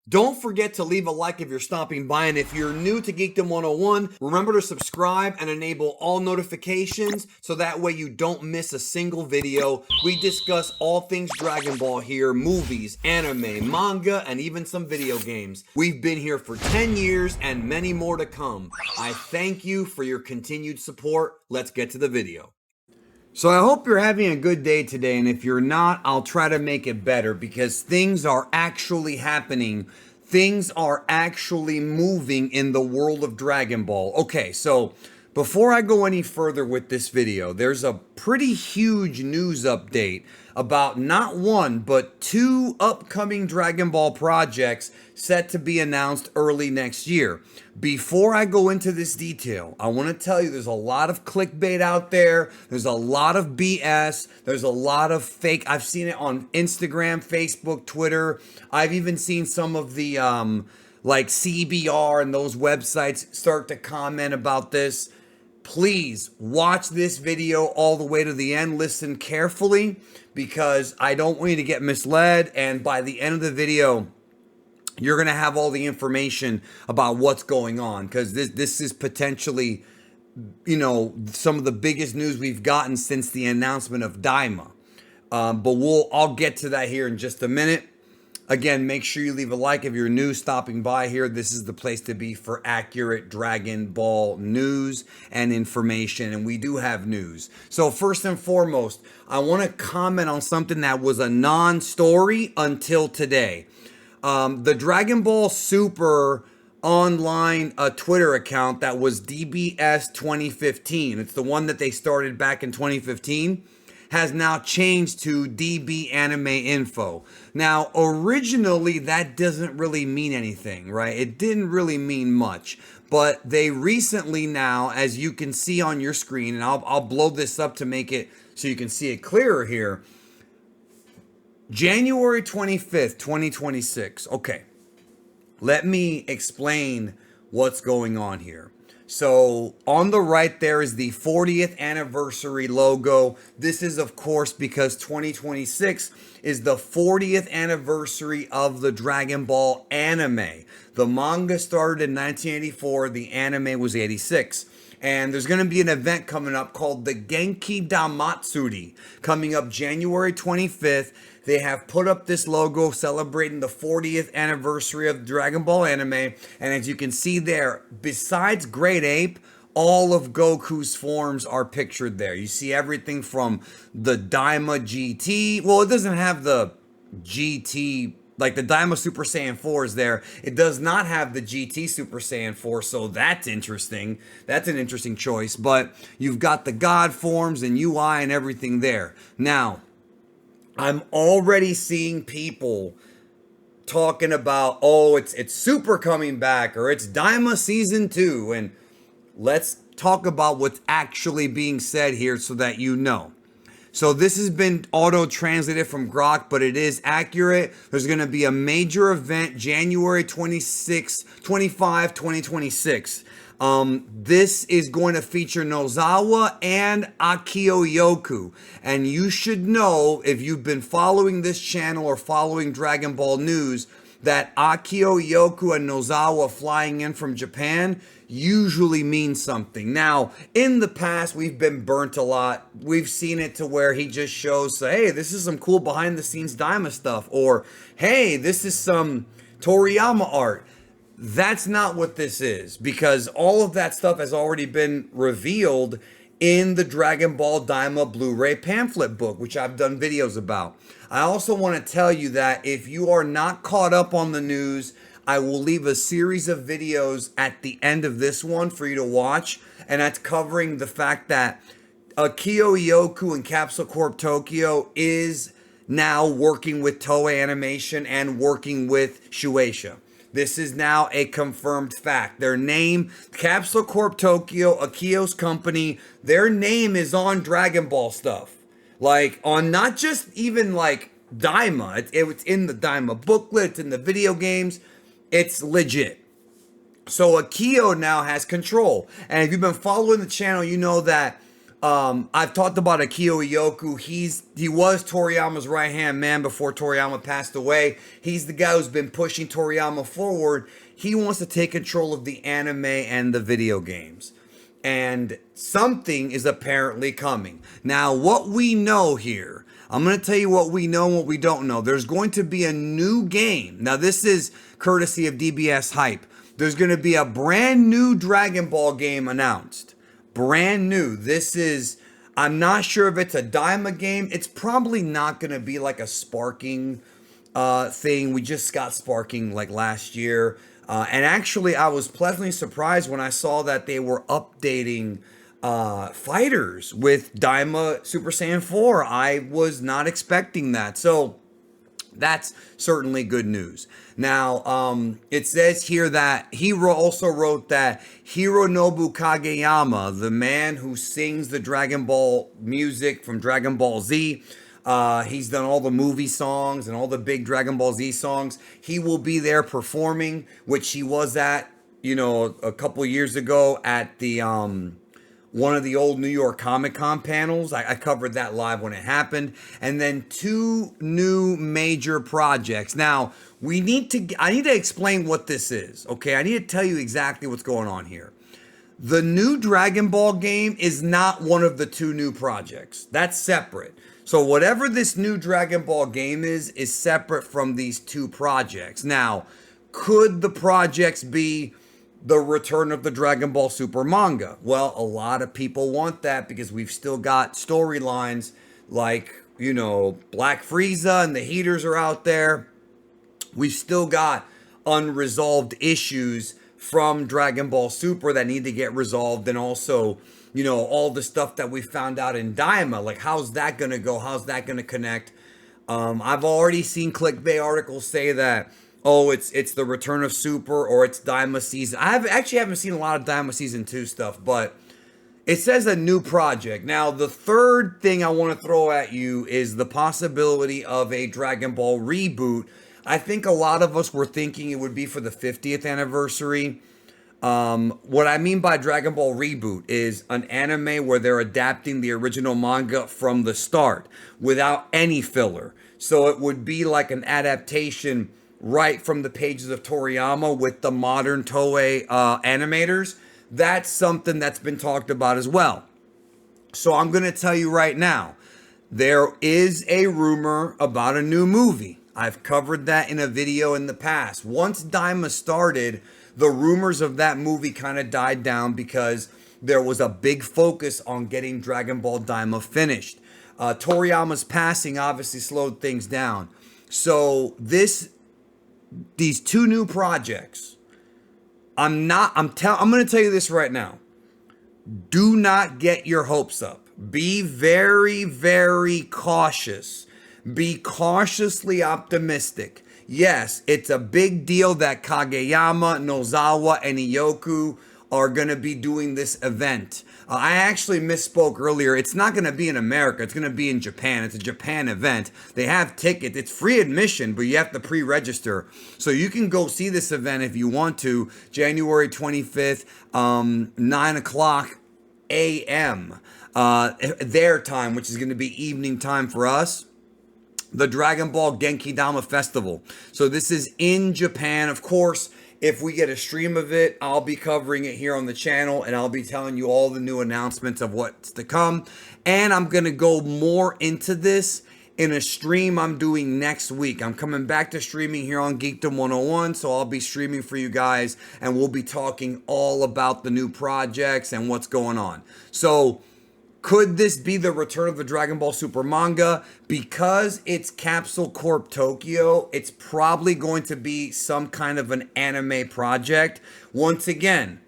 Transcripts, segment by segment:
Don't forget to leave a like if you're stopping by, and if you're new to Geekdom 101, remember to subscribe and enable all notifications so that way you don't miss a single video. We discuss all things Dragon Ball here, movies, anime, manga, and even some video games. We've been here for 10 years and many more to come. I thank you for your continued support. Let's get to the video. So I hope you're having a good day today, and if you're not, I'll try to make it better because things are actually happening. Things are actually moving in the world of Dragon Ball. Okay, so before I go any further with this video, there's a pretty huge news update about not one, but two upcoming Dragon Ball projects set to be announced early next year. Before I go into this detail, I want to tell you there's a lot of clickbait out there. There's a lot of BS. There's a lot of fake. I've seen it on Instagram, Facebook, Twitter. I've even seen some of the like CBR and those websites start to comment about this. Please watch this video all the way to the end. Listen carefully because I don't want you to get misled. And by the end of the video, you're going to have all the information about what's going on because this is potentially, you know, some of the biggest news we've gotten since the announcement of Daima. But I'll get to that here in just a minute. Again, make sure you leave a like if you're new stopping by here. This is the place to be for accurate Dragon Ball news and information, and we do have news. So first and foremost, I want to comment on something that was a non-story until today. The Dragon Ball Super online Twitter account that was DBS 2015. It's the one that they started back in 2015. Has now changed to DB Anime Info. Now, originally, that doesn't really mean anything, right? It didn't really mean much. But they recently now, as you can see on your screen, and I'll blow this up to make it so you can see it clearer here. January 25th, 2026. Okay, let me explain what's going on here. So on the right there is the 40th anniversary logo. This is of course because 2026 is the 40th anniversary of the Dragon Ball anime. The manga started in 1984, the anime was 86. And there's going to be an event coming up called the Genki Damatsuri coming up January 25th. They have put up this logo celebrating the 40th anniversary of the Dragon Ball anime. And as you can see there, besides Great Ape, all of Goku's forms are pictured there. You see everything from the Daima GT. Well, it doesn't have the GT, like the Daima Super Saiyan 4 is there. It does not have the GT Super Saiyan 4, so that's interesting. That's an interesting choice. But you've got the God forms and UI and everything there. Now, I'm already seeing people talking about, oh, it's Super coming back, or it's Daima Season 2. And let's talk about what's actually being said here so that you know. So this has been auto-translated from Grok, but it is accurate. There's going to be a major event January 25, 2026. This is going to feature Nozawa and Akio Yoku. And you should know, if you've been following this channel or following Dragon Ball news, that Akio Yoku and Nozawa flying in from Japan usually means something. Now, in the past, we've been burnt a lot. We've seen it to where he just shows, hey, this is some cool behind-the-scenes Daima stuff, or hey, this is some Toriyama art. That's not what this is, because all of that stuff has already been revealed in the Dragon Ball Daima Blu-ray pamphlet book, which I've done videos about. I also want to tell you that if you are not caught up on the news, I will leave a series of videos at the end of this one for you to watch, and that's covering the fact that Akio Yoku and Capsule Corp Tokyo is now working with Toei Animation and working with Shueisha. This is now a confirmed fact. Their name, Capsule Corp Tokyo, Akio's company, their name is on Dragon Ball stuff. Like, on not just even like Daima, it's in the Daima booklet, it's in the video games. It's legit. So Akio now has control. And if you've been following the channel, you know that I've talked about Akio Iyoku. He was Toriyama's right hand man before Toriyama passed away. He's the guy who's been pushing Toriyama forward. He wants to take control of the anime and the video games. And something is apparently coming. Now, what we know here, I'm going to tell you what we know and what we don't know. There's going to be a new game. Now, this is courtesy of DBS Hype. There's going to be a brand new Dragon Ball game announced. Brand new. This is, I'm not sure if it's a Daima game. It's probably not going to be like a sparking thing. We just got sparking like last year. And actually, I was pleasantly surprised when I saw that they were updating fighters with Daima Super Saiyan 4. I was not expecting that. So that's certainly good news. Now, it says here that he also wrote that Hironobu Kageyama, the man who sings the Dragon Ball music from Dragon Ball Z, he's done all the movie songs and all the big Dragon Ball Z songs. He will be there performing, which he was at, a couple years ago at the one of the old New York Comic Con panels. I covered that live when it happened. And then 2 new major projects. Now, I need to explain what this is, okay? I need to tell you exactly what's going on here. The new Dragon Ball game is not one of the 2 new projects. That's separate. So whatever this new Dragon Ball game is separate from these 2 projects. Now, could the projects be the return of the Dragon Ball Super manga? Well, a lot of people want that because we've still got storylines like, Black Frieza and the Heaters are out there. We've still got unresolved issues from Dragon Ball Super that need to get resolved, and also, all the stuff that we found out in Daima, like how's that going to go? How's that going to connect? I've already seen clickbait articles say that, oh, it's the return of Super or it's Daima season. I haven't seen a lot of Daima season 2 stuff, but it says a new project. Now, the third thing I want to throw at you is the possibility of a Dragon Ball reboot. I think a lot of us were thinking it would be for the 50th anniversary. What I mean by Dragon Ball reboot is an anime where they're adapting the original manga from the start without any filler. So it would be like an adaptation right from the pages of Toriyama with the modern Toei animators. That's something that's been talked about as well. So I'm going to tell you right now, there is a rumor about a new movie. I've covered that in a video in the past. Once Daima started, the rumors of that movie kind of died down because there was a big focus on getting Dragon Ball Daima finished. Toriyama's passing obviously slowed things down. So these 2 new projects, I'm going to tell you this right now. Do not get your hopes up. Be very, very cautious. Be cautiously optimistic. Yes, it's a big deal that Kageyama, Nozawa, and Iyoku are going to be doing this event. I actually misspoke earlier. It's not going to be in America. It's going to be in Japan. It's a Japan event. They have tickets. It's free admission, but you have to pre-register. So you can go see this event if you want to. January 25th, 9 o'clock a.m. Their time, which is going to be evening time for us. The Dragon Ball Genki Dama Festival. So this is in Japan. Of course, if we get a stream of it, I'll be covering it here on the channel, and I'll be telling you all the new announcements of what's to come. And I'm going to go more into this in a stream I'm doing next week. I'm coming back to streaming here on Geekdom 101, so I'll be streaming for you guys, and we'll be talking all about the new projects and what's going on. So could this be the return of the Dragon Ball Super manga? Because it's Capsule Corp Tokyo, it's probably going to be some kind of an anime project. Once again,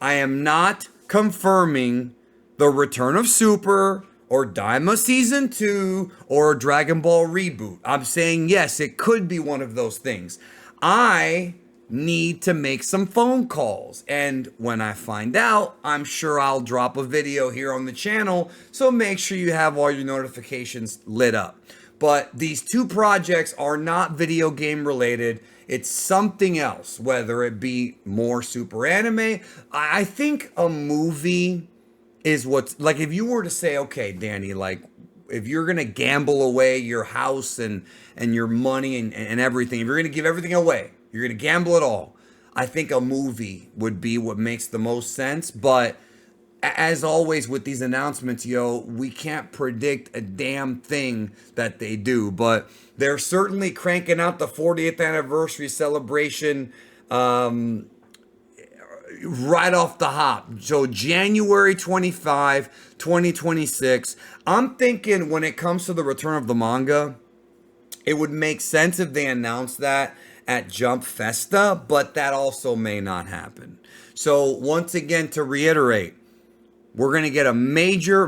I am not confirming the return of Super or Daima Season 2 or a Dragon Ball reboot. I'm saying yes, it could be one of those things. I need to make some phone calls, and when I find out, I'm sure I'll drop a video here on the channel, so make sure you have all your notifications lit up. But these 2 projects are not video game related. It's something else, whether it be more super anime. I think a movie is what's like if you were to say, okay, Danny, like if you're gonna gamble away your house and your money and everything, if you're gonna give everything away, you're gonna gamble it all. I think a movie would be what makes the most sense. But as always with these announcements, yo, we can't predict a damn thing that they do. But they're certainly cranking out the 40th anniversary celebration. Right off the hop. So January 25, 2026. I'm thinking when it comes to the return of the manga, it would make sense if they announced that at Jump Festa, but that also may not happen. So once again, to reiterate, we're going to get a major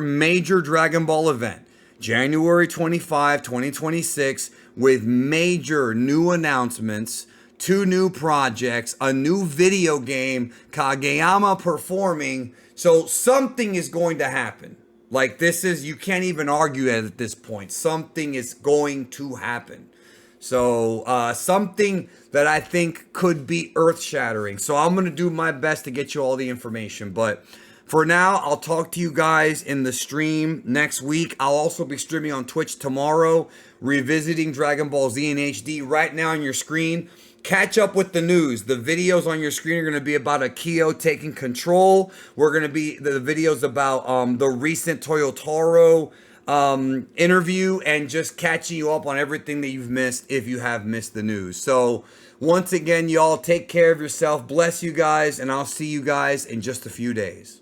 Dragon Ball event. January 25, 2026, with major new announcements, 2 new projects, a new video game, Kageyama performing. So something is going to happen. Like this is, you can't even argue it at this point. Something is going to happen. So something that I think could be earth shattering. So I'm going to do my best to get you all the information. But for now, I'll talk to you guys in the stream next week. I'll also be streaming on Twitch tomorrow, revisiting Dragon Ball Z in HD. Right now on your screen, catch up with the news. The videos on your screen are going to be about Akio taking control. We're going to be the videos about the recent Toyotaro interview and just catching you up on everything that you've missed if you have missed the news. So once again, y'all take care of yourself. Bless you guys, and I'll see you guys in just a few days.